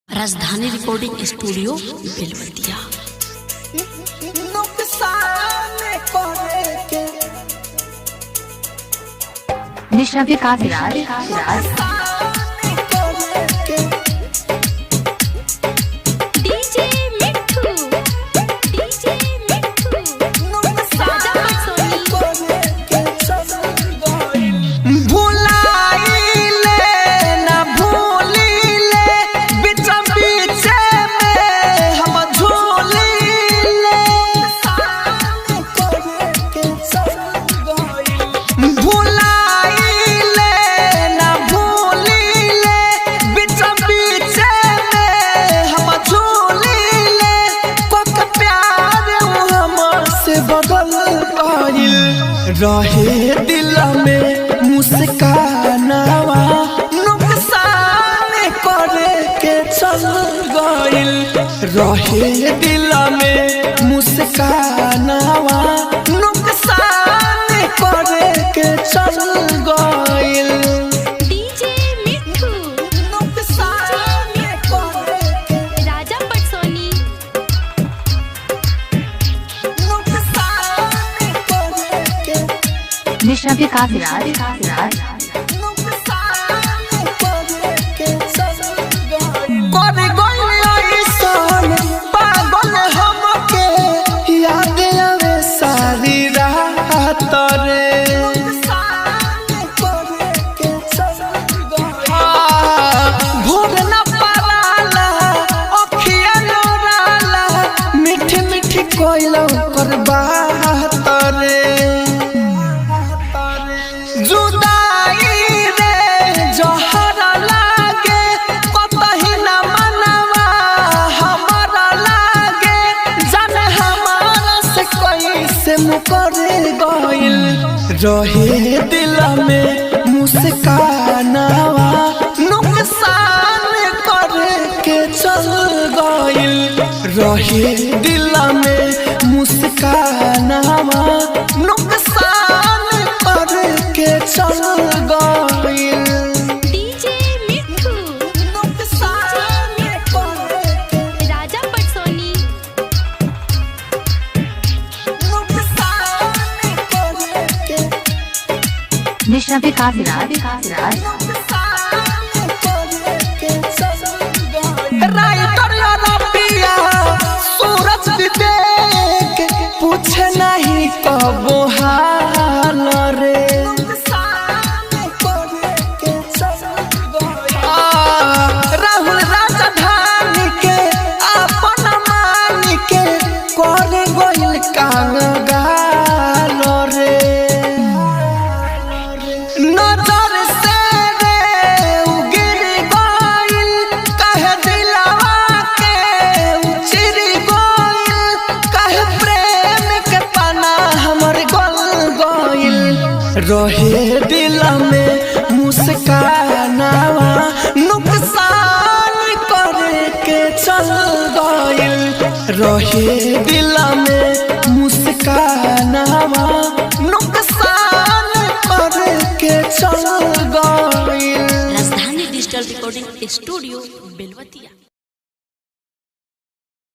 राजधानी recording studio Belwatia. निशा विकास राज रहे दिल में मुस्कानावा नुकसान करे के चल गइल। रहे दिल में मुस्कानावा नुकसान करे के चल गइल। डीजे मिठू नुकसान करे के राजा पटसोनी निशा विकास राज पागल हमके याद आवे सारी रात रे। भोर न पाला अखिया लोराला मीठी मीठी कोइलो कर बात रे। जुदाई रे जहर लागे कतही न मनवा हमारा लागे जाने हमारा से कैसे मुकर गइल। रहे दिल में मुस्कानावा नुकसान करे के चल गइल। रहे दिल में मुस्कानावा नुकसान करे के चल गइल। डीजे मिठू नुकसान करे के राजा पटसोनी नुकसान करे के निशा विकास राज राइटर रबिया सूरज विवेक पूछे नहीं कबो हाल रे। राहुल राजधानी के अपन मान के करे गइल कांगाल रे। नजर से रे उगिर गइल कहे दिलवा के उचिर गइल कहे प्रेम के पाना हमर गल गइल। रहे दिल में मुस्कानावा नुकसान करे के चल गइल। रहे दिल में